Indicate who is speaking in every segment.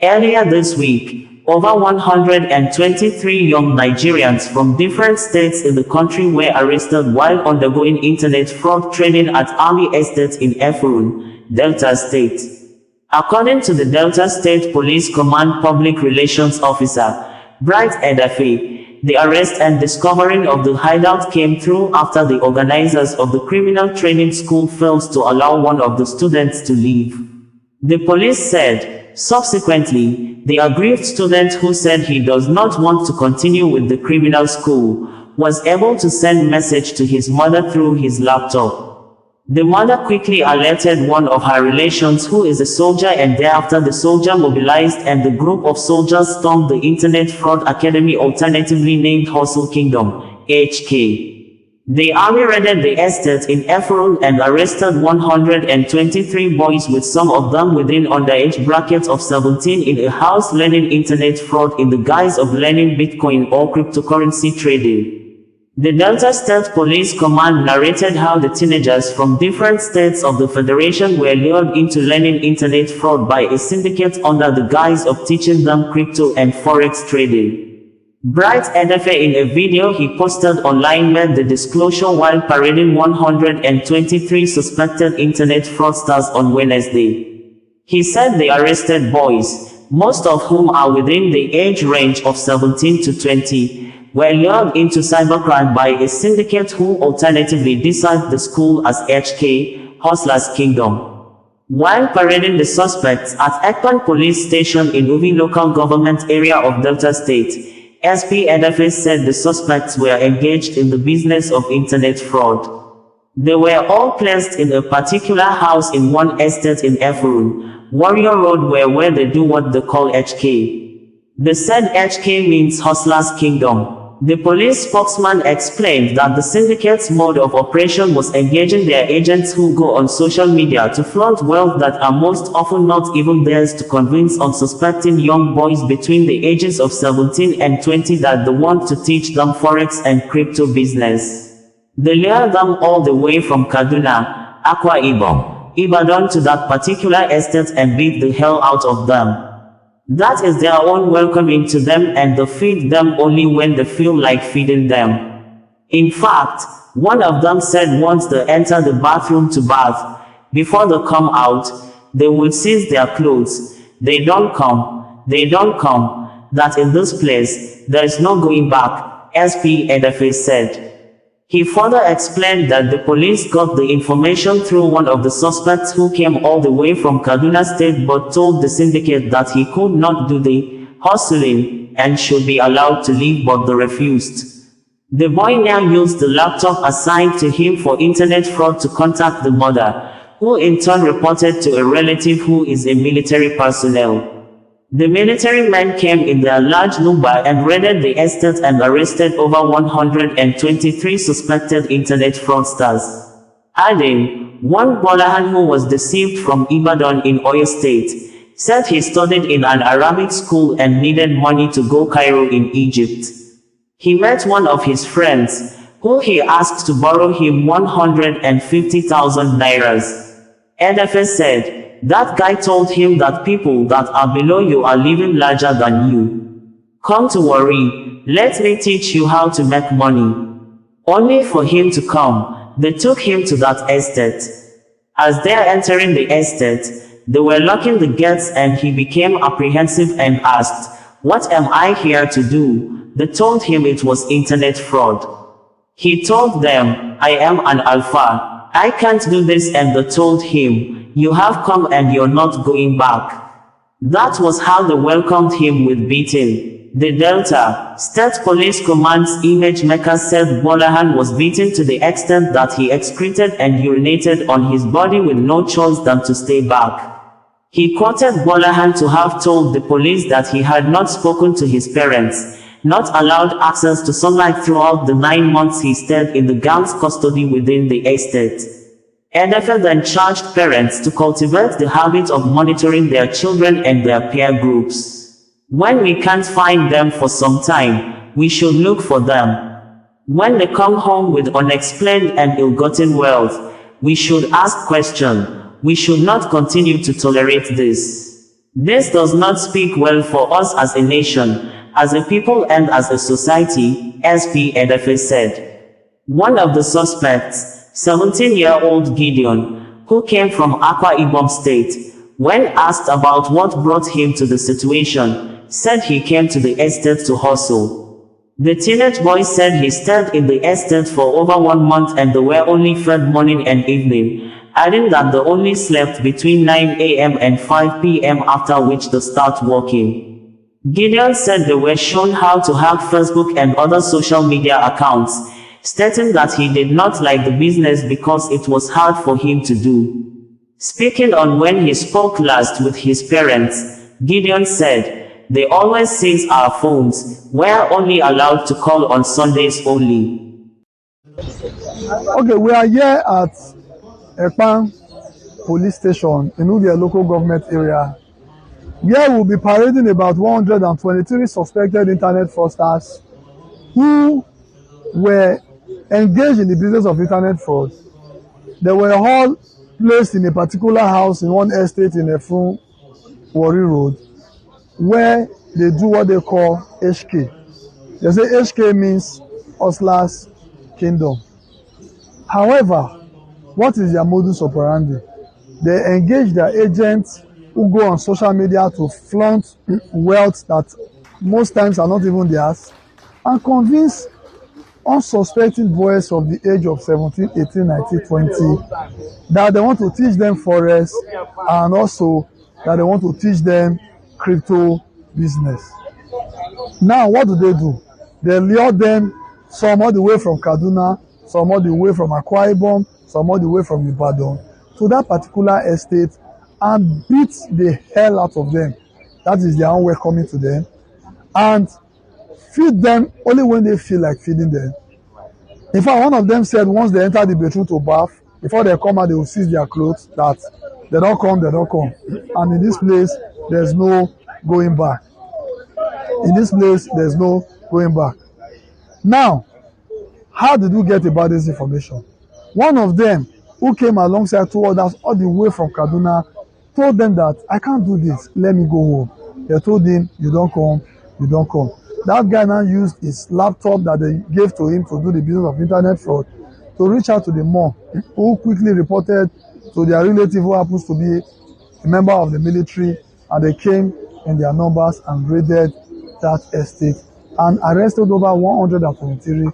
Speaker 1: Earlier this week, over 123 young Nigerians from different states in the country were arrested while undergoing internet fraud training at Army Estate in Efurun, Delta State. According to the Delta State Police Command Public Relations Officer, Bright Edafe, the arrest and discovering of the hideout came through after the organizers of the criminal training school failed to allow one of the students to leave. The police said, subsequently, the aggrieved student who said he does not want to continue with the criminal school was able to send message to his mother through his laptop. The mother quickly alerted one of her relations who is a soldier, and thereafter the soldier mobilized and the group of soldiers stormed the Internet Fraud Academy, alternatively named Hustle Kingdom, HK. The army raided the estate in Efurun and arrested 123 boys, with some of them within underage brackets of 17, in a house learning internet fraud in the guise of learning Bitcoin or cryptocurrency trading. The Delta State Police Command narrated how the teenagers from different states of the Federation were lured into learning internet fraud by a syndicate under the guise of teaching them crypto and forex trading. Bright Edafe, in a video he posted online, made the disclosure while parading 123 suspected internet fraudsters on Wednesday. He said the arrested boys, most of whom are within the age range of 17 to 20, were lured into cybercrime by a syndicate who alternatively designated the school as HK, Hustlers Kingdom. While parading the suspects at Ekpan Police Station in Uvi local government area of Delta State, SP Edafe said the suspects were engaged in the business of internet fraud. They were all placed in a particular house in one estate in Efurun, Warrior Road, where they do what they call HK. The said HK means Hustlers Kingdom. The police spokesman explained that the syndicate's mode of operation was engaging their agents who go on social media to flaunt wealth that are most often not even theirs, to convince unsuspecting young boys between the ages of 17 and 20 that they want to teach them forex and crypto business. They lure them all the way from Kaduna, Akwa Ibom, Ibadan to that particular estate and beat the hell out of them. That is their own welcoming to them, and they feed them only when they feel like feeding them. In fact, one of them said once they enter the bathroom to bath, before they come out, they will seize their clothes. They don't come, that in this place, there is no going back, SP Edafe said. He further explained that the police got the information through one of the suspects who came all the way from Kaduna State but told the syndicate that he could not do the hustling and should be allowed to leave, but they refused. The boy now used the laptop assigned to him for internet fraud to contact the mother, who in turn reported to a relative who is a military personnel. The military men came in their large number and raided the estate and arrested over 123 suspected internet fraudsters. Adding, one Bolahan who was deceived from Ibadan in Oyo State said he studied in an Arabic school and needed money to go Cairo in Egypt. He met one of his friends, who he asked to borrow him 150,000 nairas. Edafe said, that guy told him that people that are below you are living larger than you. Come to worry, let me teach you how to make money. Only for him to come, they took him to that estate. As they are entering the estate, they were locking the gates and he became apprehensive and asked, what am I here to do? They told him it was internet fraud. He told them, I am an alpha, I can't do this, and they told him, you have come and you're not going back. That was how they welcomed him with beating. The Delta State Police Command's image maker said Bolahan was beaten to the extent that he excreted and urinated on his body with no choice than to stay back. He quoted Bolahan to have told the police that he had not spoken to his parents, not allowed access to sunlight throughout the 9 months he stayed in the gang's custody within the estate. Edafe then charged parents to cultivate the habit of monitoring their children and their peer groups. When we can't find them for some time, we should look for them. When they come home with unexplained and ill-gotten wealth, we should ask questions. We should not continue to tolerate this. This does not speak well for us as a nation, as a people and as a society, SP Edefe said. One of the suspects, 17-year-old Gideon, who came from Akwa Ibom State, when asked about what brought him to the situation, said he came to the estate to hustle. The teenage boy said he stayed in the estate for over 1 month and they were only fed morning and evening, adding that they only slept between 9 a.m. and 5 p.m. after which they start working. Gideon said they were shown how to hack Facebook and other social media accounts, stating that he did not like the business because it was hard for him to do. Speaking on when he spoke last with his parents, Gideon said, "They always seize our phones. We're only allowed to call on Sundays only."
Speaker 2: Okay, we are here at Ekpan police station in Ubia local government area. Here we'll be parading about 123 suspected internet fraudsters who were engaged in the business of internet fraud. They were all placed in a particular house in one estate in Efun, Warri Road, where they do what they call HK. They say HK means Hustler's Kingdom. However, what is their modus operandi? They engage their agents who go on social media to flaunt wealth that most times are not even theirs and convince unsuspecting boys of the age of 17, 18, 19, 20 that they want to teach them forex and also that they want to teach them crypto business. Now, what do? They lure them some all the way from Kaduna, some all the way from Akwa Ibom, some all the way from Ibadan to that particular estate and beat the hell out of them. That is their own welcoming to them. And feed them only when they feel like feeding them. In fact, one of them said once they enter the bedroom to bath, before they come out, they will seize their clothes, that they don't come. And in this place, there's no going back. Now, how did we get about this information? One of them, who came alongside two others all the way from Kaduna, told them that, "I can't do this, let me go home." They told him, "You don't come. That guy now used his laptop that they gave to him to do the business of internet fraud to reach out to the mom, who quickly reported to their relative who happens to be a member of the military, and they came in their numbers and raided that estate and arrested over 123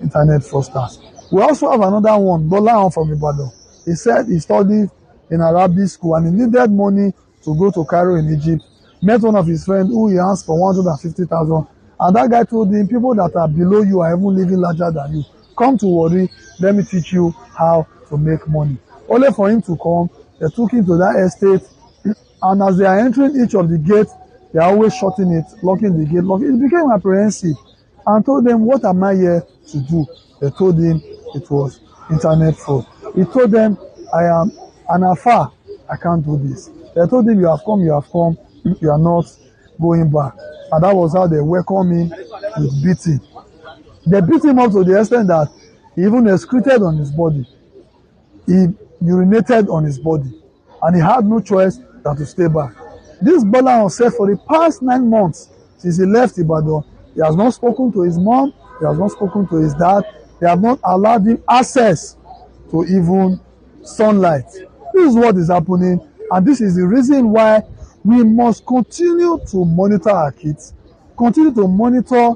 Speaker 2: internet fraudsters. We also have another one, Bola from Ibadan. He said he studied in Arabic school and he needed money to go to Cairo in Egypt. Met one of his friends who he asked for 150,000. And that guy told him, "People that are below you are even living larger than you. Come to Warri, let me teach you how to make money." Only for him to come, they took him to that estate. And as they are entering each of the gates, they are always shutting it, locking the gate. It became apprehensive and told them, "What am I here to do?" They told him it was internet fraud. He told them, "I am an Alpha. I can't do this." They told him, you have come, you are not going back. And that was how they welcomed him with beating. They beat him up to the extent that he even excreted on his body. He urinated on his body. And he had no choice than to stay back. This Bola said for the past 9 months, since he left Ibadan, he has not spoken to his mom, he has not spoken to his dad, they have not allowed him access to even sunlight. This is what is happening, and this is the reason why we must continue to monitor our kids, continue to monitor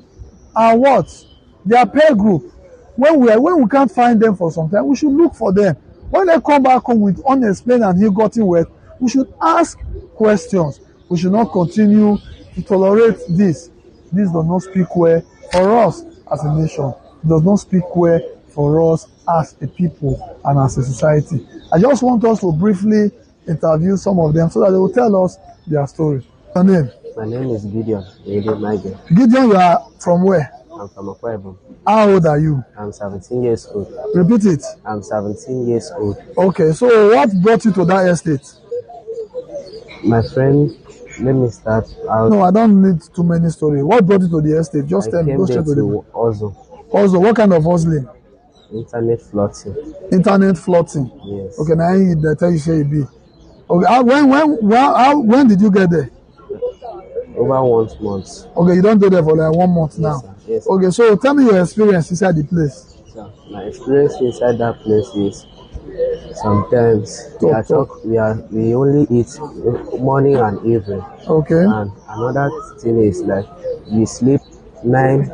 Speaker 2: our what? Their peer group. When we can't find them for some time, we should look for them. When they come back home with unexplained and ill-gotten wealth, we should ask questions. We should not continue to tolerate this. This does not speak well for us as a nation. It does not speak well for us as a people and as a society. I just want us to briefly interview some of them so that they will tell us their story. Your name?
Speaker 3: My name is Gideon.
Speaker 2: Gideon, you are from where?
Speaker 3: I'm from Akwa Ibom.
Speaker 2: How old are you?
Speaker 3: I'm 17 years old.
Speaker 2: Repeat it.
Speaker 3: I'm 17 years old.
Speaker 2: Okay, so what brought you to that estate?
Speaker 3: My friend, let me start out.
Speaker 2: No, I don't need too many stories. What brought you to the estate? Just tell me. Go straight to the
Speaker 3: hustle.
Speaker 2: Also, what kind of hustling?
Speaker 3: Internet floating.
Speaker 2: Internet floating.
Speaker 3: Yes.
Speaker 2: Okay, now they tell you say it be. Okay, when did you get there?
Speaker 3: over 1 month.
Speaker 2: Okay, you don't do there for like 1 month now.
Speaker 3: Sir. Yes.
Speaker 2: Okay, so tell me your experience inside the place.
Speaker 3: Sir. My experience inside that place is sometimes we only eat morning and evening.
Speaker 2: Okay.
Speaker 3: And another thing is like we sleep 9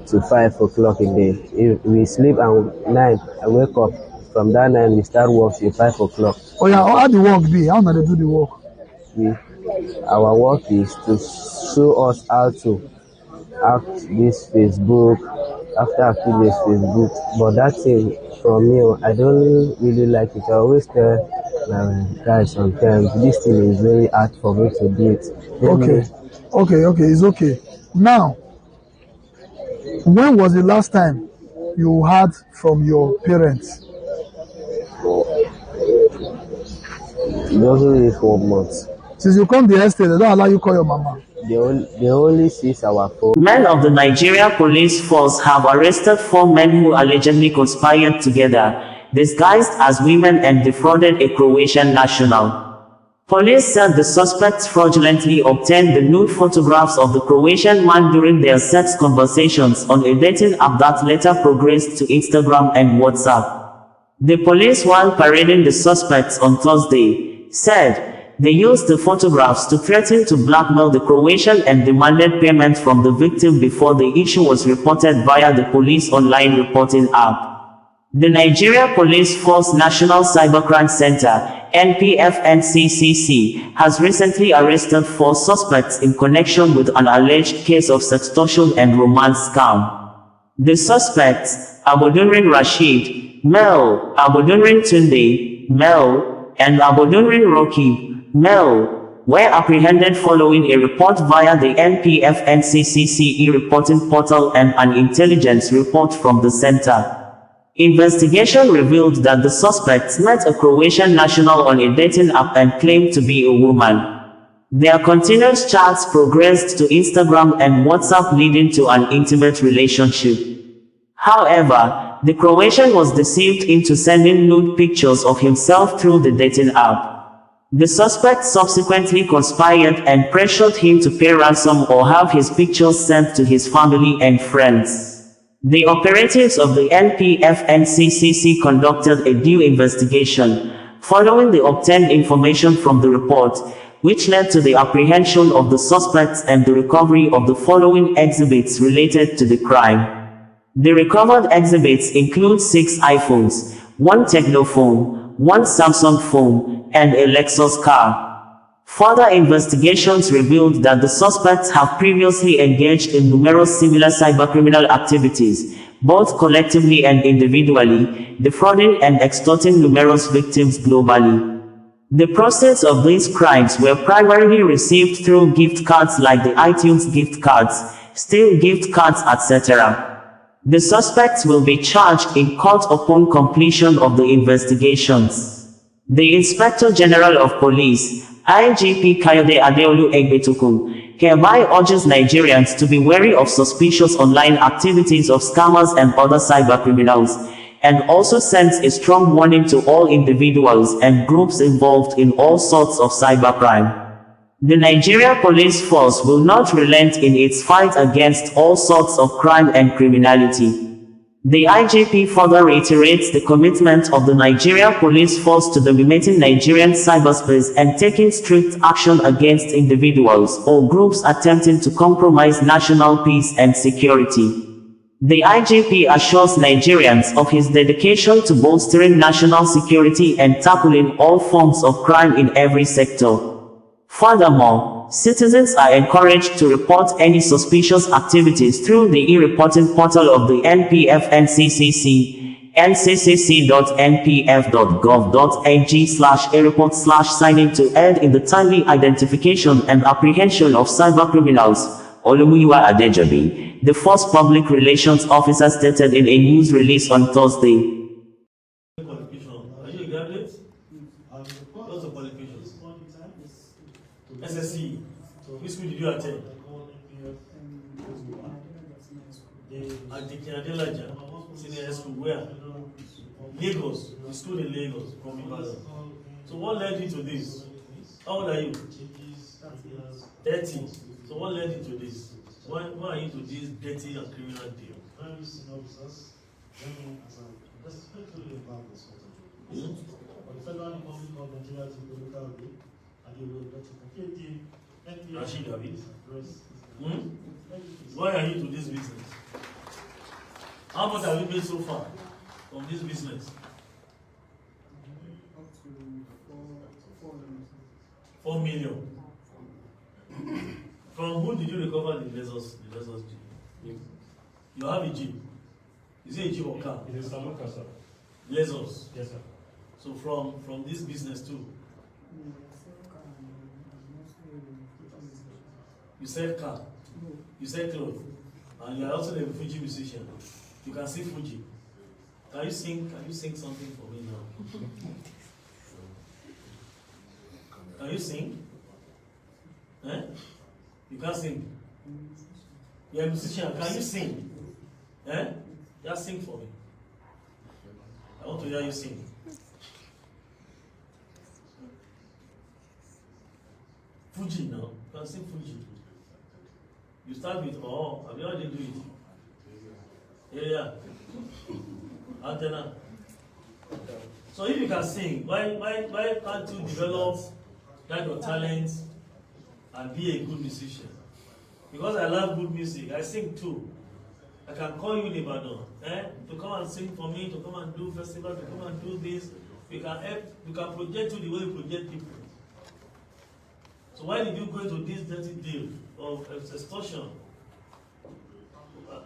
Speaker 3: to 5 o'clock in the day. If we sleep at 9 and wake up from that 9 we start work till 5 o'clock.
Speaker 2: Oh yeah, how the work be? How do they do the work?
Speaker 3: Our work is to show us how to act this Facebook, after acting this Facebook. But that thing from me, I don't really like it. I always tell my guys sometimes this thing is very hard for me to do it.
Speaker 2: Okay, it's okay. Now, when was the last time you heard from your parents?
Speaker 3: Just only 4 months.
Speaker 2: Since you come the estate, they don't allow you call your mama.
Speaker 3: They only seize our phone.
Speaker 1: Men of the Nigeria Police Force have arrested 4 men who allegedly conspired together, disguised as women and defrauded a Croatian national. Police said the suspects fraudulently obtained the nude photographs of the Croatian man during their sex conversations on a dating app that later progressed to Instagram and WhatsApp. The police, while parading the suspects on Thursday, said they used the photographs to threaten to blackmail the Croatian and demanded payment from the victim before the issue was reported via the police online reporting app. The Nigeria Police Force National Cybercrime Center, NPF-NCCC, has recently arrested 4 suspects in connection with an alleged case of sextortion and romance scam. The suspects, Abodunrin Rashid, male, Abodunrin Tunde, male, and Abodunrin Roki, male, were apprehended following a report via the NPF-NCCC e-reporting portal and an intelligence report from the center. Investigation revealed that the suspects met a Croatian national on a dating app and claimed to be a woman. Their continuous chats progressed to Instagram and WhatsApp, leading to an intimate relationship. However, the Croatian was deceived into sending nude pictures of himself through the dating app. The suspect subsequently conspired and pressured him to pay ransom or have his pictures sent to his family and friends. The operatives of the NPF-NCCC conducted a due investigation, following the obtained information from the report, which led to the apprehension of the suspects and the recovery of the following exhibits related to the crime. The recovered exhibits include 6 iPhones, 1 Tecno phone, 1 Samsung phone, and a Lexus car. Further investigations revealed that the suspects have previously engaged in numerous similar cybercriminal activities, both collectively and individually, defrauding and extorting numerous victims globally. The proceeds of these crimes were primarily received through gift cards like the iTunes gift cards, Steam gift cards, etc. The suspects will be charged in court upon completion of the investigations. The Inspector General of Police, IGP Kayode Adeolu Egbetukun, hereby urges Nigerians to be wary of suspicious online activities of scammers and other cybercriminals, and also sends a strong warning to all individuals and groups involved in all sorts of cybercrime. The Nigeria Police Force will not relent in its fight against all sorts of crime and criminality. The IGP further reiterates the commitment of the Nigeria Police Force to dominating Nigerian cyberspace and taking strict action against individuals or groups attempting to compromise national peace and security. The IGP assures Nigerians of his dedication to bolstering national security and tackling all forms of crime in every sector. Furthermore, citizens are encouraged to report any suspicious activities through the e-reporting portal of the NPF-NCCC, ncc.npf.gov.ng/e-report/signing to aid in the timely identification and apprehension of cybercriminals. Olumuyiwa Adejobi, the Force Public Relations Officer, stated in a news release on Thursday.
Speaker 4: Are you a graduate? What's the qualifications? SSC. Which school did you attend? At the Adelaja Senior School. Where? Lagos. You school in Lagos from Ibadan. So what led you to this? How old are you? Dirty. So what led you to this? Why are you to this dirty and criminal deal? Rashid David? Why are you to this business? How much have you made so far from this business? 4 million. From who did you recover the Lexus Jeep? You have a Jeep. Is it a Jeep or car?
Speaker 5: It is a local, sir.
Speaker 4: Lexus.
Speaker 5: Yes, sir.
Speaker 4: So from this business too. You sell car. You sell clothes. And you are also a Fuji musician. You can sing Fuji. Can you sing something for me now? Can you sing? Eh? You can't sing. You're a musician. Can you sing? Eh? Just sing for me. I want to hear you sing. Fuji now. You can sing Fuji. You start with oh, have you already do it? Yeah. Antenna. So if you can sing, why can't you develop that your talent and be a good musician? Because I love good music, I sing too. I can call you in Ibadan, to come and sing for me, to come and do festival, to come and do this. We can help, we can project you the way we project people. So why did you go into this dirty deal of extortion?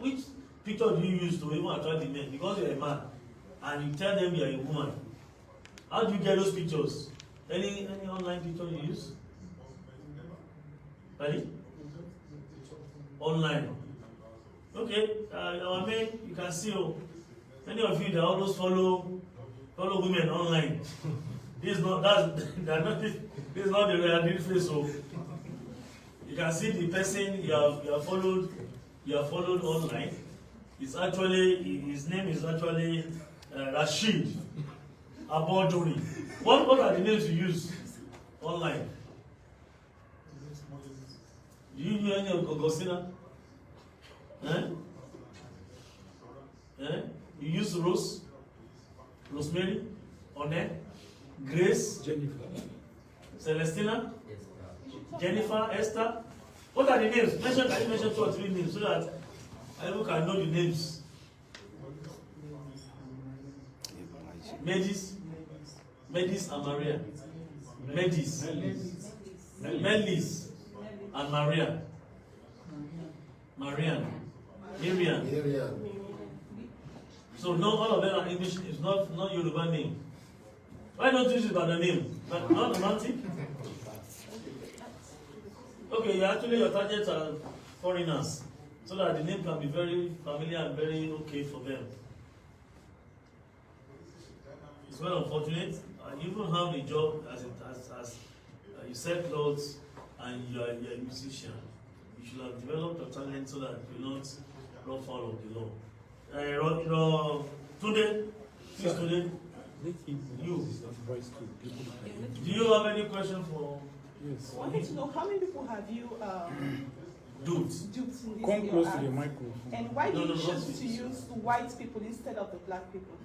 Speaker 4: Which picture do you use to even attract the men? Because you're a man and you tell them you're a woman. How do you get those pictures? Any online picture you use? Ready? Online. Okay, our men, you can see, many of you, they always follow women online. This is not the real face. So you can see the person you have followed online. It's actually, his name is actually Rashid Aboduri. What are the names you use online? Do you know any of Gogosina? You use Rosemary, One, Grace,
Speaker 5: Jennifer,
Speaker 4: Celestina, Jennifer, Esther. What are the names? Can you mention 2 or 3 names so that everyone can know the names? Medis and Maria. Melis and Maria. Marian. Miriam. So no, all of them are English. It's not Yoruba name. Why don't you use it by the name? But not romantic. Okay, your targets are foreigners, so that the name can be very familiar and very okay for them. It's well unfortunate. You even have a job as you sell clothes and you are a musician. You should have developed your talent so that you will not run foul of the law. Today, you. Do you have any question for?
Speaker 5: Yes.
Speaker 6: I wanted to know how many people have you
Speaker 4: Duped.
Speaker 6: in this
Speaker 5: Come close to the microphone.
Speaker 6: And why do you
Speaker 4: No,
Speaker 6: choose to use the white people instead of the black people?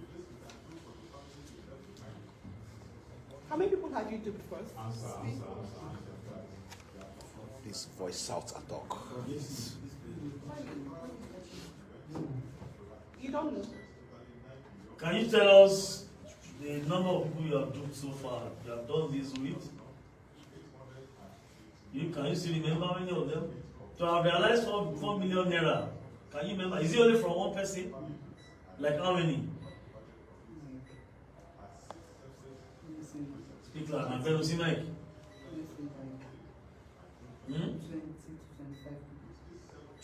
Speaker 6: How many people have you duped first?
Speaker 7: This voice out and talk.
Speaker 6: You don't know.
Speaker 4: Can you tell us the number of people you have duped so far? You have done this with? Can you still remember how many of them? To have realized 4 million naira, can you remember? Is it only from one person? Like how many? Speak loud, my friend, see Mike.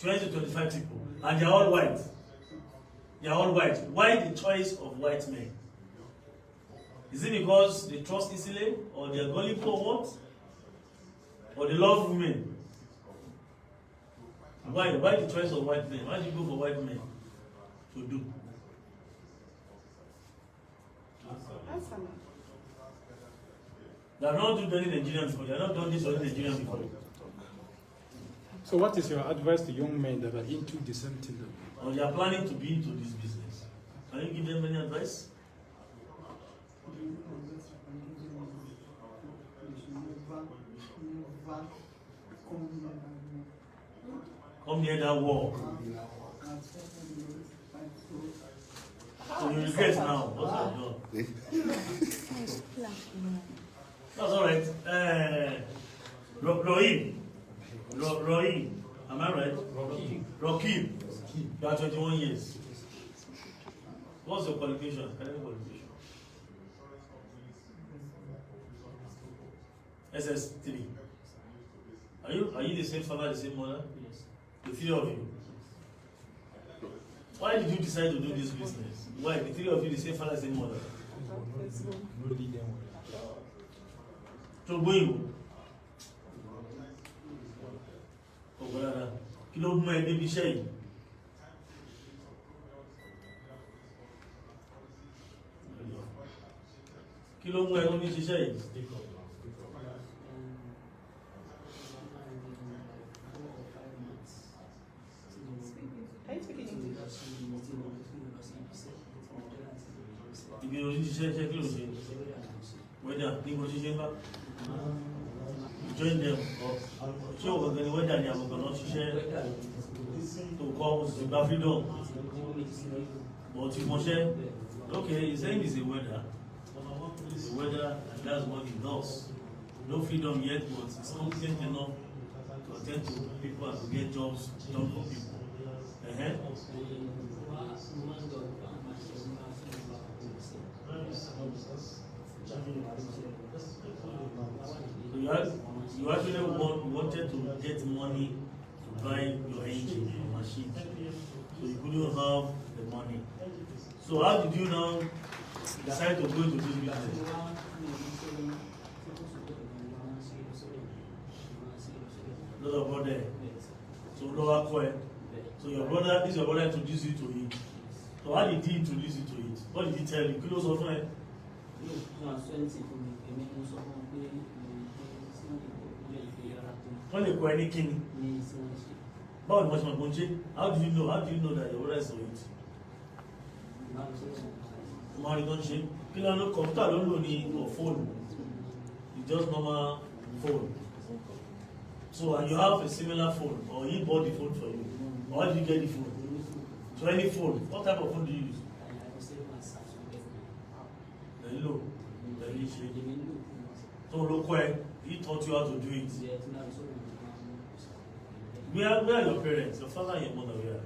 Speaker 4: 20 to 25 people. And they are all white. They are all white. Why the choice of white men? Is it because they trust easily, or they are gullible, or what? Or they love women? Why the choice of white men? Why do you go for white men to do?
Speaker 6: Answer me.
Speaker 4: They have not done any Nigerian before. They have not done this or any Nigerian before.
Speaker 5: So what is your advice to young men that are into the same thing?
Speaker 4: Or they are planning to be into this business? Can you give them any advice? Come near that wall. So you regret now. What's that done? That's all right. Roy, am I right? Rocky. You are 21 years. What's your qualification? Academic qualification? SS3. Are you the same father, the same mother? Yes. The three of you. Why did you decide to do this business? Why? The three of you, the same father, the same mother? So going. Kí ló mú ẹ débi iṣẹ́ yìí? Kí ló mú ẹ tó ní ṣiṣẹ́ yìí? Ibi orí ṣiṣẹ́ ṣe kí ló ṣe? Wẹ́dà ní mo ṣiṣẹ́ bá? Join them or ṣé o gbọ̀ngàn ni wẹ́dà ni àgbọ̀ngàn náà ṣiṣẹ́ tó kọ́ òṣìṣẹ́ freedom but you mọ̀ṣẹ́ okay he's saying he's a welder and that's what he does. No freedom yet but it's competent enough to attend to people and to get jobs done for people. So you actually wanted to get money to buy your engine, your machine. So you couldn't have the money. So how did you now decide to go into this business? Another brother. So lower coin. So your brother, this your brother introduced you to it. So how did he introduce you to it? What did he tell you? Kilos of it? Wọ́n lè kọ́ ẹni kíni. Báwo ni wọ́n ṣe máa gbọ́n ṣe? How do you know that your brother is on it? Máa rí tán ṣe. Kí ló ń lo kọ̀ǹpútà ló ń lò ní fóònù? It's just normal phone. So and you have a similar phone or he bought the phone for you. Or how did you get the phone? So any phone. What type of phone do you use? Very low. Very cheap. So local, he taught you how to do it. Where are your parents? Your father and your mother, where are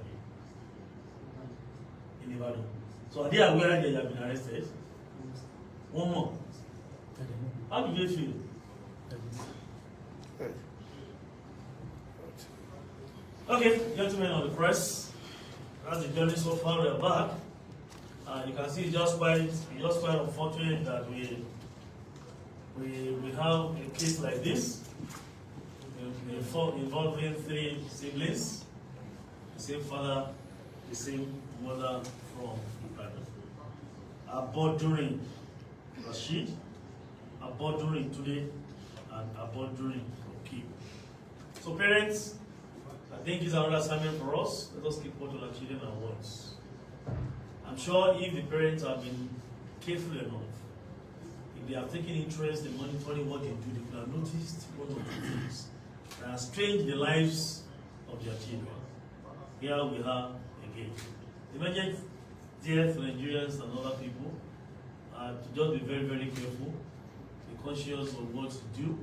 Speaker 4: they? In Ibadan. So are they aware that you have been arrested? One more. How do they feel? Okay, gentlemen of the press, that's the journey so far. We are back. You can see it's just quite unfortunate that we have a case like this involving three siblings, the same father, the same mother from Ibadan. Abodurin Rashid, Abodurin today, and Abodurin Oki. So parents, I think it's another assignment for us. Let us keep watching our children and words. I'm sure if the parents have been careful enough, if they have taken interest in monitoring what they do, they could have noticed one or two things that have changed the lives of their children. Here we are again. Imagine dear Nigerians and other people to just be very, very careful, be conscious of what you do,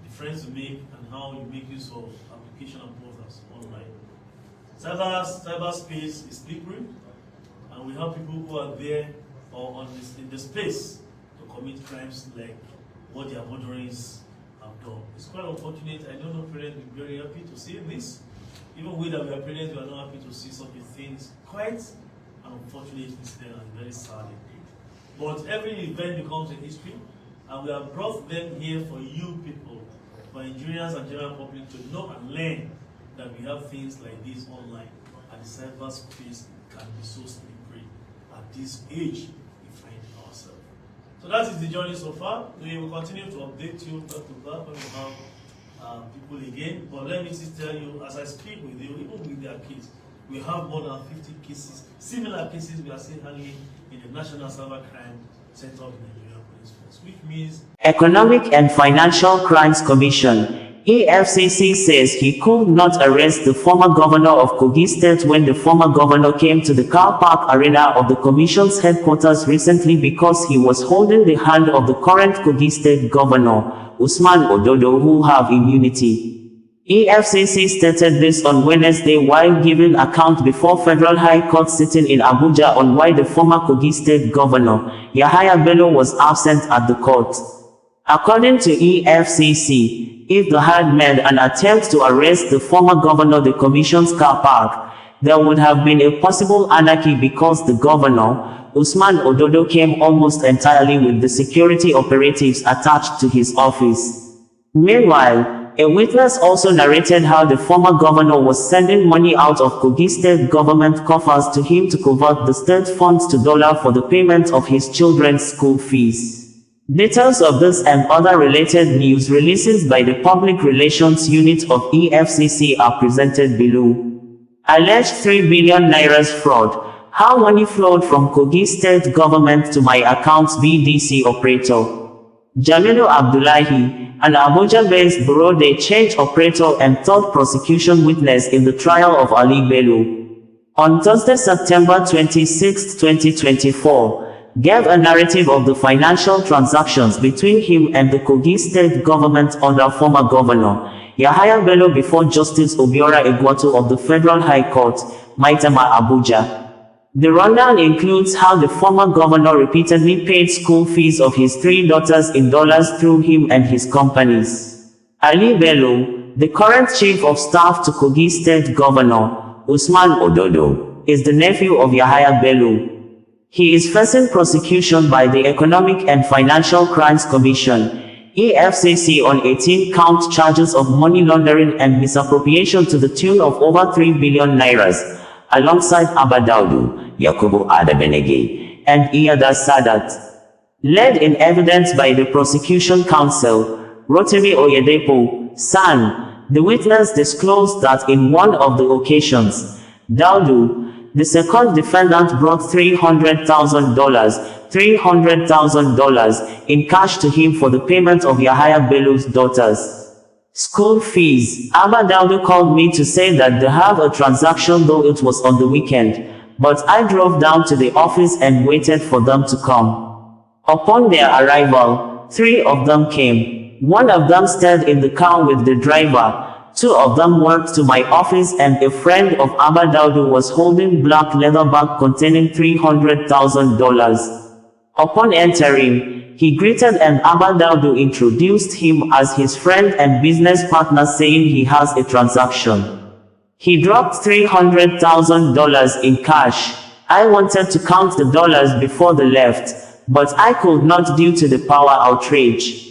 Speaker 4: the friends you make, and how you make use of application and portals online. Cyberspace is slippery, and we have people who are there or in the space to commit crimes like what their murderers have done. It's quite unfortunate. I don't know parents will be very happy to see this. Even we that we are parents, we are not happy to see such a thing. It's quite an unfortunate incident and very sad indeed. But every event becomes a history, and we have brought them here for you people, for Nigerians and general public to know and learn that we have things like this online, and the cyberspace can be so slippery at this age we find ourselves. So that is the journey so far. We will continue to update you back to back when we have people again. But let me just tell you, as I speak with you, even with their case, we have more than 50 cases, similar cases we are still handling in the National Cyber Crime Center of Nigeria Police Force, which means
Speaker 1: Economic and Financial Crimes Commission EFCC says he could not arrest the former governor of Kogi State when the former governor came to the car park arena of the commission's headquarters recently because he was holding the hand of the current Kogi State governor, Usman Ododo, who have immunity. EFCC stated this on Wednesday while giving account before Federal High Court sitting in Abuja on why the former Kogi State governor, Yahaya Bello, was absent at the court. According to EFCC, if they had made an attempt to arrest the former governor the commission's car park, there would have been a possible anarchy because the governor, Usman Ododo, came almost entirely with the security operatives attached to his office. Meanwhile, a witness also narrated how the former governor was sending money out of Kogi State government coffers to him to convert the state funds to dollar for the payment of his children's school fees. Details of this and other related news releases by the Public Relations Unit of EFCC are presented below. Alleged 3 billion Naira's fraud. How money flowed from Kogi State government to my account's BDC operator. Jamilu Abdullahi, an Abuja-based bureau de change operator and third prosecution witness in the trial of Ali Bello, on Thursday, September 26, 2024, gave a narrative of the financial transactions between him and the Kogi State government under former governor Yahaya Bello before Justice Obiora Egwatu of the Federal High Court, Maitama, Abuja. The rundown includes how the former governor repeatedly paid school fees of his 3 daughters in dollars through him and his companies. Ali Bello, the current chief of staff to Kogi State Governor Usman Ododo, is the nephew of Yahaya Bello. He is facing prosecution by the Economic and Financial Crimes Commission, EFCC, on 18-count charges of money laundering and misappropriation to the tune of over 3 billion Nairas, alongside Abba Daudu, Yakubu Adabenege, and Iyada Sadat. Led in evidence by the prosecution counsel, Rotimi Oyedepo, San, the witness disclosed that in one of the occasions, Daudu, the second defendant, brought $300,000 in cash to him for the payment of Yahaya Bello's daughters' school fees. Abba Daudu called me to say that they have a transaction, though it was on the weekend, but I drove down to the office and waited for them to come. Upon their arrival, 3 of them came. One of them stayed in the car with the driver. 2 of them walked to my office, and a friend of Abba Daudu was holding black leather bag containing $300,000. Upon entering, he greeted, and Abba Daudu introduced him as his friend and business partner, saying he has a transaction. He dropped $300,000 in cash. I wanted to count the dollars before they left, but I could not due to the power outage.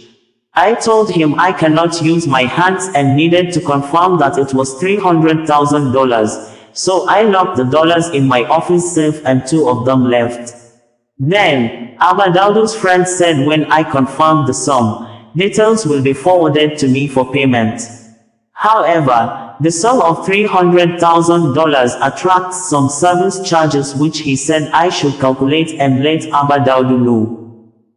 Speaker 1: I told him I cannot use my hands and needed to confirm that it was $300,000, so I locked the dollars in my office safe and 2 of them left. Then, Abba Daudu's friend said when I confirmed the sum, details will be forwarded to me for payment. However, the sum of $300,000 attracts some service charges which he said I should calculate and let Abba Daudu know.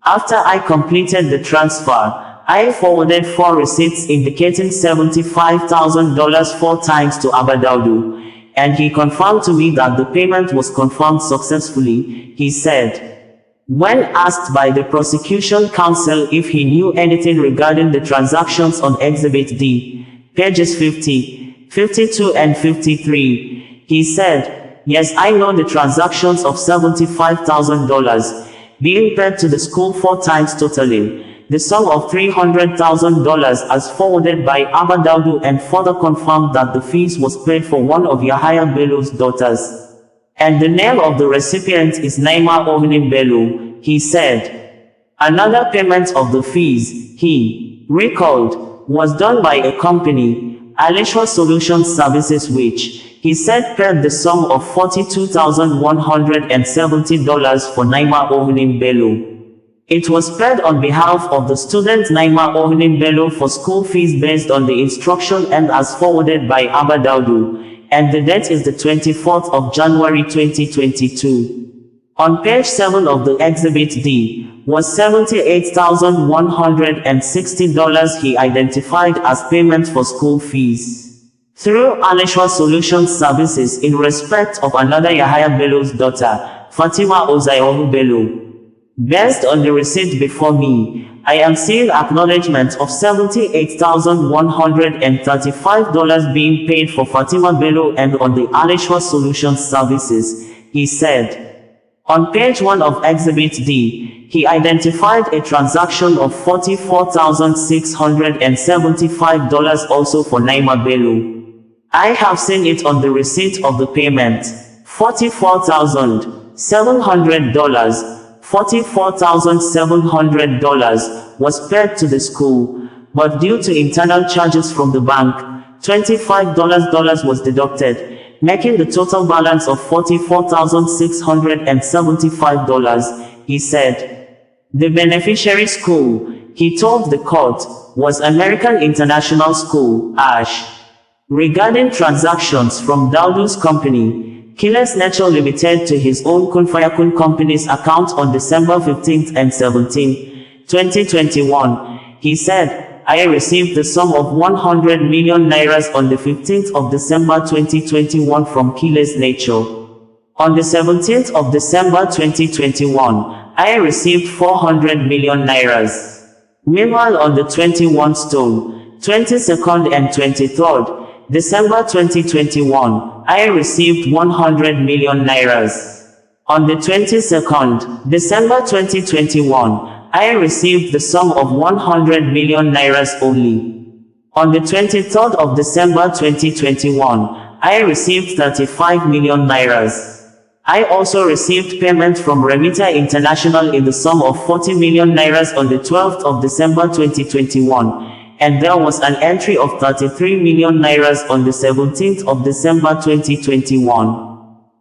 Speaker 1: After I completed the transfer, I forwarded 4 receipts indicating $75,000 4 times to Abba Daudu, and he confirmed to me that the payment was confirmed successfully, he said. When asked by the prosecution counsel if he knew anything regarding the transactions on Exhibit D, pages 50, 52 and 53, he said, "Yes, I know the transactions of $75,000 being paid to the school 4 times totaling the sum of $300,000 as forwarded by Abba Daudu, and further confirmed that the fees was paid for one of Yahaya Bello's daughters. And the name of the recipient is Naima Ohini Bello," he said. Another payment of the fees, he recalled, was done by a company, Alishwa Solutions Services, which, he said, paid the sum of $42,170 for Naima Ohini Bello. It was paid on behalf of the student Naima Ohnin Bello for school fees based on the instruction and as forwarded by Abba Daudu, and the date is the 24th of January 2022. On page 7 of the Exhibit D, was $78,160 he identified as payment for school fees through Alishwa Solutions Services in respect of another Yahaya Bello's daughter, Fatima Ozayohu Bello. Based on the receipt before me, I am seeing acknowledgement of $78,135 being paid for Fatima Bello and on the Alishwa Solutions Services, he said. On page 1 of Exhibit D, he identified a transaction of $44,675 also for Naima Bello. I have seen it on the receipt of the payment. $44,700 was paid to the school, but due to internal charges from the bank, $25 was deducted, making the total balance of $44,675, he said. The beneficiary school, he told the court, was American International School, ASH. Regarding transactions from Daudu's company, Kiles Nature Limited to his own Kun Fayakun company's account on December 15 and 17, 2021, he said, I received the sum of 100 million Nairas on the 15th of December 2021 from Kiles Nature. On the 17th of December 2021, I received 400 million Nairas. Meanwhile on the 21 stone, 22nd and 23rd, December 2021, I received 100 million Nairas. On the 22nd, December 2021, I received the sum of 100 million Nairas only. On the 23rd of December 2021, I received 35 million Nairas. I also received payment from Remita International in the sum of 40 million Nairas on the 12th of December 2021. And there was an entry of 33 million Nairas on the 17th of December 2021.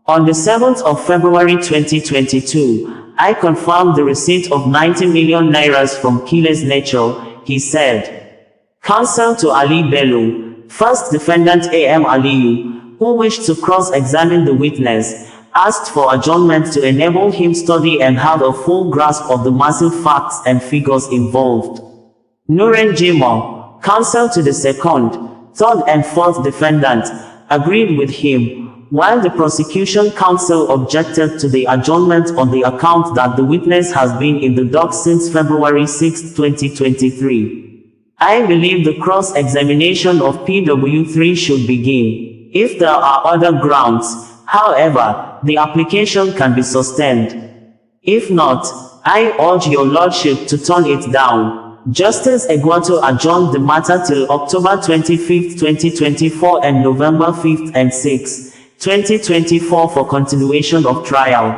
Speaker 1: On the 7th of February 2022, I confirmed the receipt of 90 million Nairas from Kiles Nature, he said. Counsel to Ali Bello, first defendant A.M. Aliyu, who wished to cross-examine the witness, asked for adjournment to enable him study and have a full grasp of the massive facts and figures involved. Nuren Jimo, counsel to the second, third and fourth defendant, agreed with him, while the prosecution counsel objected to the adjournment on the account that the witness has been in the dock since February 6, 2023. I believe the cross-examination of PW3 should begin. If there are other grounds, however, the application can be sustained. If not, I urge your lordship to turn it down. Justice Egwato adjourned the matter till October 25, 2024 and November 5 and 6, 2024 for continuation of trial.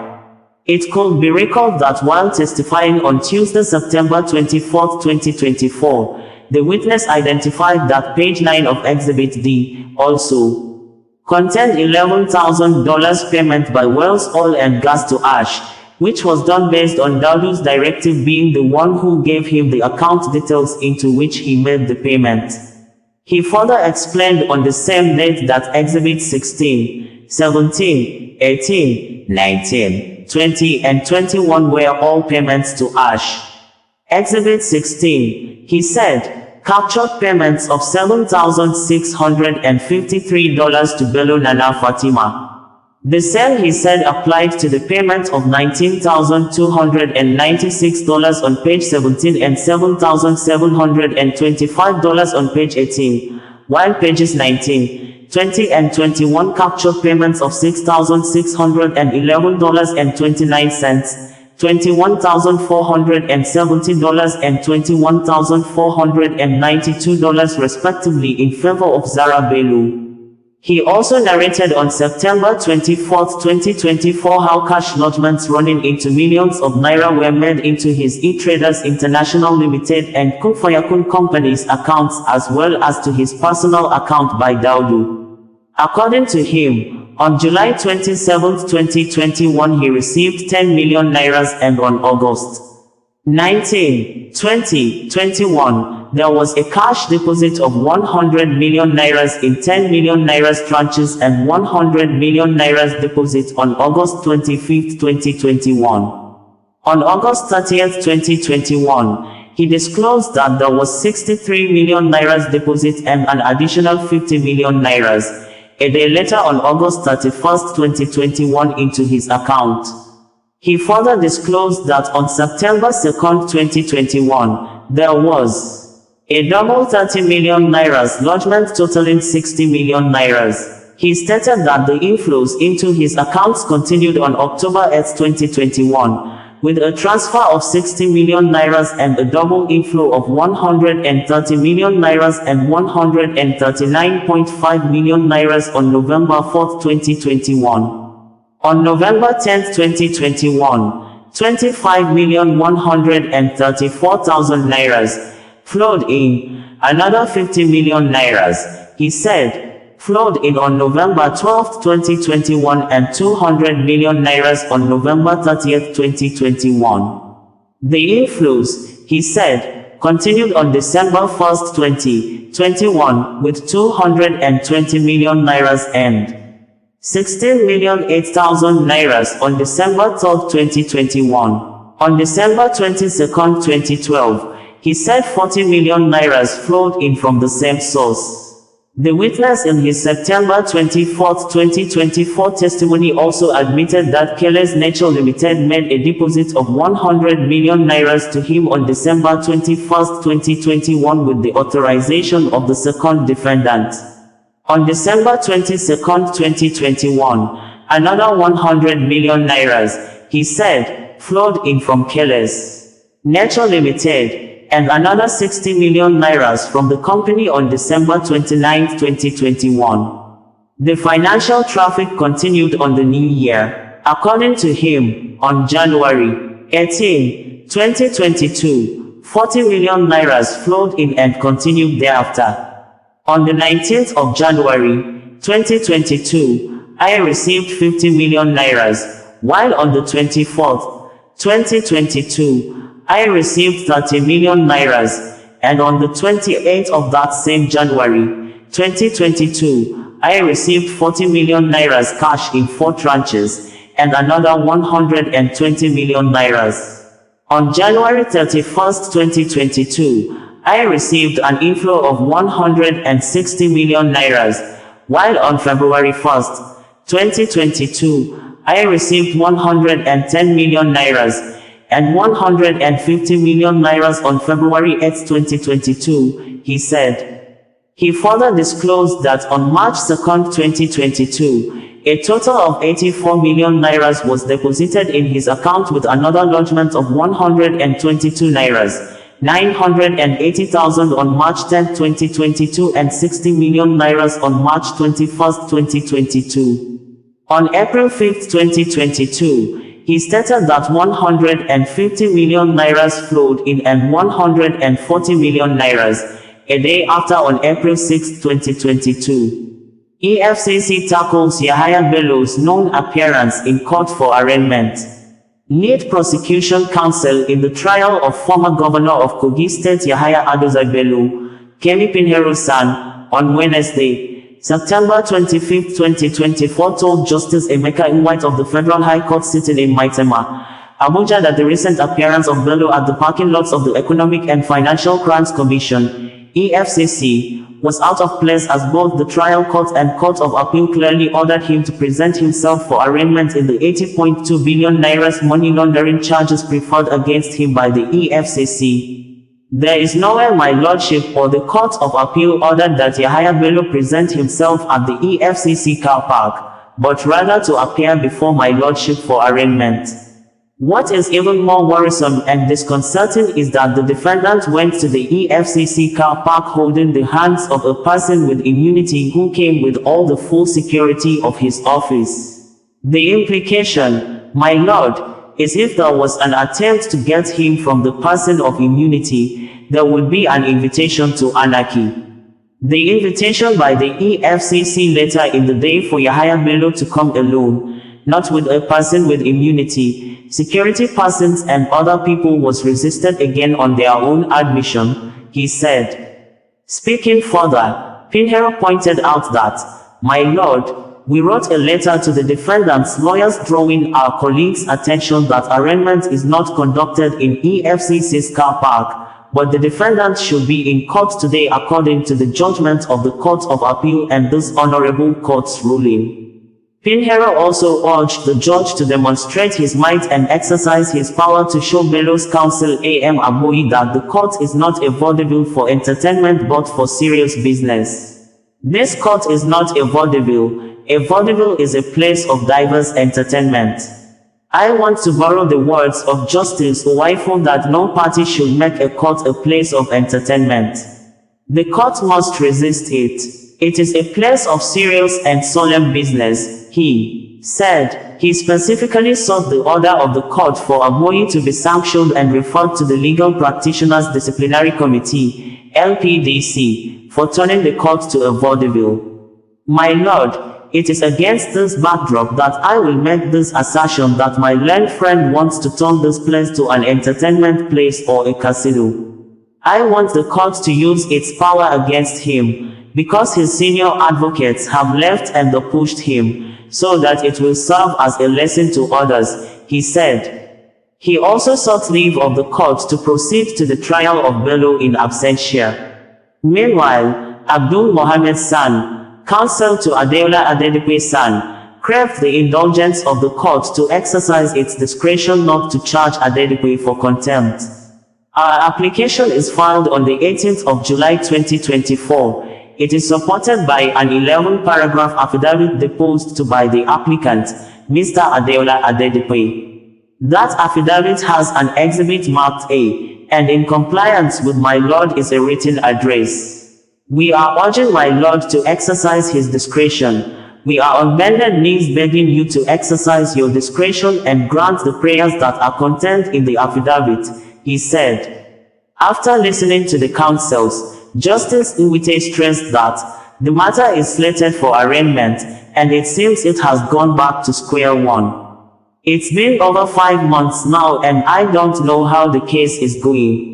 Speaker 1: It could be recalled that while testifying on Tuesday, September 24, 2024, the witness identified that page 9 of Exhibit D also contained $11,000 payment by Wells Oil and Gas to Ash, which was done based on Daudu's directive being the one who gave him the account details into which he made the payment. He further explained on the same date that Exhibit 16, 17, 18, 19, 20 and 21 were all payments to Ash. Exhibit 16, he said, captured payments of $7,653 to Bello Nana Fatima. The same, he said, applied to the payment of $19,296 on page 17 and $7,725 on page 18, while pages 19, 20 and 21 captured payments of $6,611.29, $21,470 and $21,492 respectively in favor of Zara Bello. He also narrated on September 24, 2024 how cash lodgements running into millions of naira were made into his E-Traders International Limited and Kun Fayakun companies' accounts as well as to his personal account by Daudu. According to him, on July 27, 2021 he received 10 million nairas and on August 19, 20, 21, there was a cash deposit of 100 million nairas in 10 million nairas tranches and 100 million nairas deposit on August 25, 2021. On August 30, 2021, he disclosed that there was 63 million nairas deposit and an additional 50 million nairas, a day later on August 31, 2021 into his account. He further disclosed that on September 2, 2021, there was a double 30 million nairas lodgement totaling 60 million nairas. He stated that the inflows into his accounts continued on October 8, 2021, with a transfer of 60 million nairas and a double inflow of 130 million nairas and 139.5 million nairas on November 4, 2021. On November 10, 2021, 25,134,000 nairas flowed in, another 50 million nairas, he said, flowed in on November 12, 2021 and 200 million nairas on November 30, 2021. The inflows, he said, continued on December 1, 2021 with 220 million nairas and 16,008,000 nairas on December 3, 2021. On December 22, 2012, he said 40 million nairas flowed in from the same source. The witness in his September 24, 2024 testimony also admitted that Keles Nature Limited made a deposit of 100 million nairas to him on December 21, 2021 with the authorization of the second defendant. On December 22, 2021, another 100 million nairas, he said, flowed in from Keles Nature Limited, and another 60 million nairas from the company on December 29, 2021. The financial traffic continued on the new year. According to him, on January 18, 2022, 40 million nairas flowed in and continued thereafter. On the 19th of January, 2022, I received 50 million nairas, while on the 24th, 2022, I received 30 million nairas, and on the 28th of that same January, 2022, I received 40 million nairas cash in 4 tranches, and another 120 million nairas. On January 31, 2022, I received an inflow of 160 million nairas, while on February 1, 2022, I received 110 million nairas, and 150 million nairas on February 8, 2022, he said. He further disclosed that on March 2, 2022, a total of 84 million nairas was deposited in his account with another lodgement of 122 nairas. 980,000 on March 10, 2022 and 60 million nairas on March 21, 2022. On April 5, 2022, he stated that 150 million nairas flowed in and 140 million nairas, a day after on April 6, 2022. EFCC tackles Yahaya Bello's known appearance in court for arraignment. Lead prosecution counsel in the trial of former governor of Kogi State Yahaya Adoza Bello, Kemi Pinheiro-san, on Wednesday, September 25, 2024 told Justice Emeka Nwite of the Federal High Court sitting in Maitama, Abuja that the recent appearance of Bello at the parking lots of the Economic and Financial Crimes Commission, EFCC, was out of place as both the trial court and court of appeal clearly ordered him to present himself for arraignment in the 80.2 billion nairas money laundering charges preferred against him by the EFCC. There is nowhere my lordship or the court of appeal ordered that Yahaya Bello present himself at the EFCC car park, but rather to appear before my lordship for arraignment. What is even more worrisome and disconcerting is that the defendant went to the EFCC car park holding the hands of a person with immunity who came with all the full security of his office. The implication, my lord, is if there was an attempt to get him from the person of immunity, there would be an invitation to anarchy. The invitation by the EFCC later in the day for Yahaya Bello to come alone, not with a person with immunity. Security persons and other people was resisted again on their own admission, he said. Speaking further, Pinheiro pointed out that, "My lord, we wrote a letter to the defendant's lawyers drawing our colleagues' attention that arraignment is not conducted in EFCC's car park, but the defendant should be in court today according to the judgment of the Court of Appeal and this honorable court's ruling." Pinheiro also urged the judge to demonstrate his might and exercise his power to show Bello's counsel A.M. Aboyi that the court is not a vaudeville for entertainment but for serious business. This court is not a vaudeville. A vaudeville is a place of diverse entertainment. I want to borrow the words of Justice Uwaifo that no party should make a court a place of entertainment. The court must resist it. It is a place of serious and solemn business, he said. He specifically sought the order of the court for Aboyi to be sanctioned and referred to the Legal Practitioners Disciplinary Committee, LPDC, for turning the court to a vaudeville. My lord, it is against this backdrop that I will make this assertion that my learned friend wants to turn this place to an entertainment place or a casino. I want the court to use its power against him, because his senior advocates have left and pushed him, so that it will serve as a lesson to others, he said. He also sought leave of the court to proceed to the trial of Bello in absentia. Meanwhile, Abdul Mohammed San, counsel to Adeola Adedipe San, craved the indulgence of the court to exercise its discretion not to charge Adedipe for contempt. Our application is filed on the 18th of July 2024. It is supported by an 11-paragraph affidavit deposed to by the applicant, Mr. Adeola Adedipe. That affidavit has an exhibit marked A, and in compliance with my lord is a written address. We are urging my lord to exercise his discretion. We are on bended knees begging you to exercise your discretion and grant the prayers that are contained in the affidavit, he said. After listening to the counsels, Justice Iwite stressed that the matter is slated for arraignment, and it seems it has gone back to square one. It's been over 5 months now and I don't know how the case is going.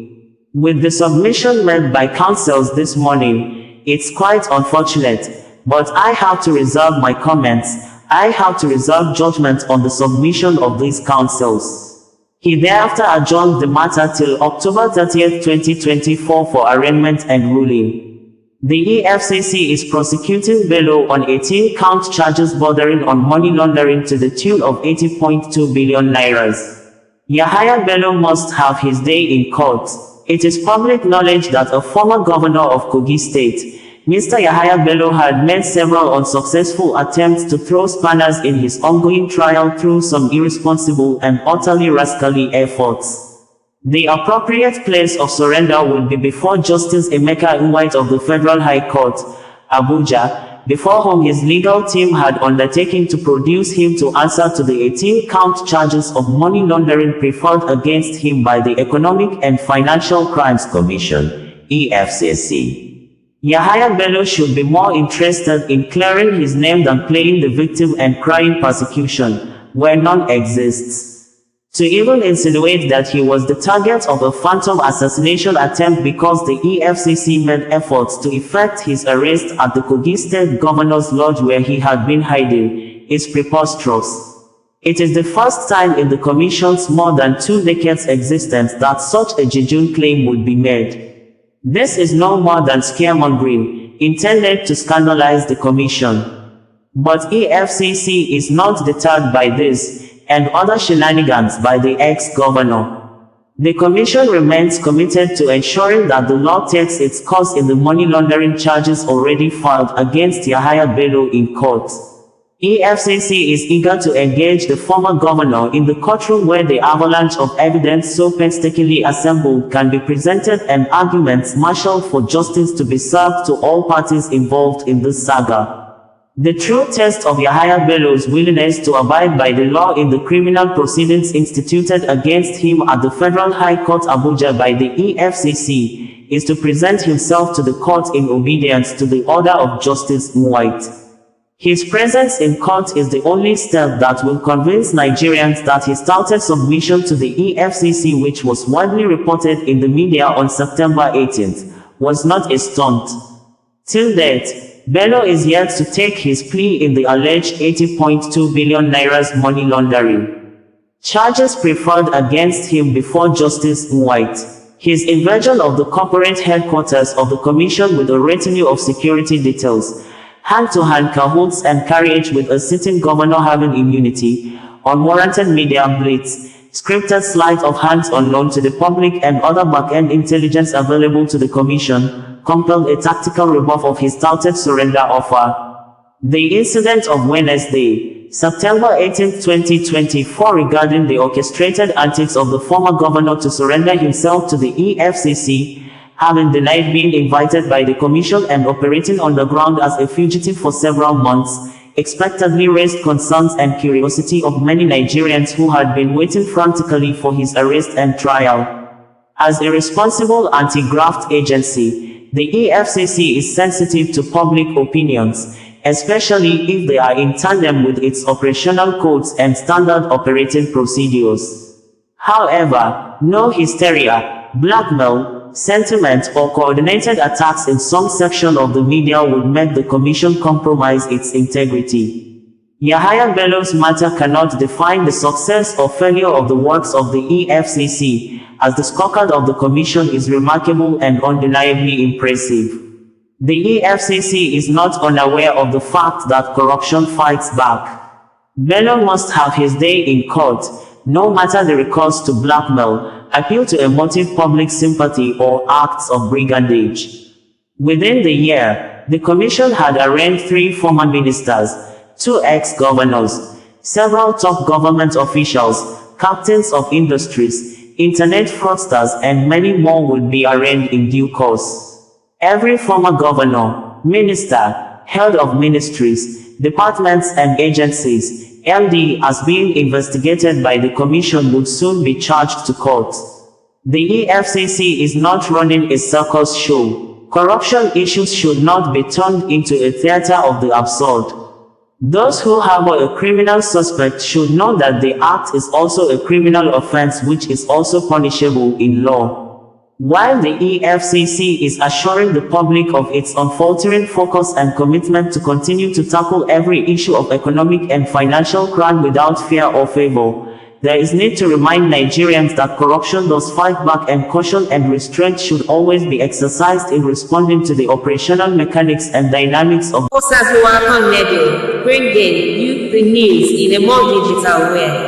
Speaker 1: With the submission made by counsels this morning, it's quite unfortunate, but I have to reserve my comments. I have to reserve judgment on the submission of these counsels. He thereafter adjourned the matter till October 30, 2024 for arraignment and ruling. The EFCC is prosecuting Bello on 18-count charges bordering on money laundering to the tune of 80.2 billion nairas. Yahaya Bello must have his day in court. It is public knowledge that a former governor of Kogi State, Mr. Yahaya Bello, had made several unsuccessful attempts to throw spanners in his ongoing trial through some irresponsible and utterly rascally efforts. The appropriate place of surrender will be before Justice Emeka Nwite of the Federal High Court, Abuja, before whom his legal team had undertaken to produce him to answer to the 18-count charges of money laundering preferred against him by the Economic and Financial Crimes Commission, EFCC. Yahaya Bello should be more interested in clearing his name than playing the victim and crying persecution, where none exists. To even insinuate that he was the target of a phantom assassination attempt because the EFCC made efforts to effect his arrest at the Kogi State Governor's Lodge where he had been hiding, is preposterous. It is the first time in the Commission's more than 2 decades existence that such a jejune claim would be made. This is no more than scaremongering, intended to scandalize the Commission. But EFCC is not deterred by this, and other shenanigans by the ex-governor. The Commission remains committed to ensuring that the law takes its course in the money laundering charges already filed against Yahaya Bello in court. EFCC is eager to engage the former governor in the courtroom where the avalanche of evidence so painstakingly assembled can be presented and arguments marshaled for justice to be served to all parties involved in this saga. The true test of Yahaya Bello's willingness to abide by the law in the criminal proceedings instituted against him at the Federal High Court Abuja by the EFCC is to present himself to the court in obedience to the order of Justice Nwite. His presence in court is the only step that will convince Nigerians that his touted submission to the EFCC, which was widely reported in the media on September 18th, was not a stunt. Till date, Bello is yet to take his plea in the alleged 80.2 billion naira's money laundering charges preferred against him before Justice White. His invasion of the corporate headquarters of the commission with a retinue of security details, hand-to-hand cahoots and carriage with a sitting governor having immunity, unwarranted media blitz, scripted sleight of hand unknown to the public and other back-end intelligence available to the commission, compelled a tactical rebuff of his touted surrender offer. The incident of Wednesday, September 18, 2024 regarding the orchestrated antics of the former governor to surrender himself to the EFCC, having denied being invited by the commission and operating on the ground as a fugitive for several months, expectedly raised concerns and curiosity of many Nigerians who had been waiting frantically for his arrest and trial. As a responsible anti-graft agency, the EFCC is sensitive to public opinions, especially if they are in tandem with its operational codes and standard operating procedures. However, no hysteria, blackmail, sentiment or coordinated attacks in some section of the media would make the commission compromise its integrity. Yahaya Bello's matter cannot define the success or failure of the works of the EFCC, as the scorecard of the commission is remarkable and undeniably impressive. The EFCC is not unaware of the fact that corruption fights back. Bello must have his day in court, no matter the recourse to blackmail, appeal to emotive public sympathy or acts of brigandage. Within the year, the commission had arraigned 3 former ministers, 2 ex-governors, several top government officials, captains of industries, internet fraudsters and many more would be arraigned in due course. Every former governor, minister, head of ministries, departments and agencies, LD as being investigated by the commission would soon be charged to court. The EFCC is not running a circus show. Corruption issues should not be turned into a theater of the absurd. Those who harbor a criminal suspect should know that the act is also a criminal offense which is also punishable in law. While the EFCC is assuring the public of its unfaltering focus and commitment to continue to tackle every issue of economic and financial crime without fear or favor, there is need to remind Nigerians that corruption does fight back and caution and restraint should always be exercised in responding to the operational mechanics and dynamics of
Speaker 8: Osazuwa Radio, bringing you the news in a more digital way.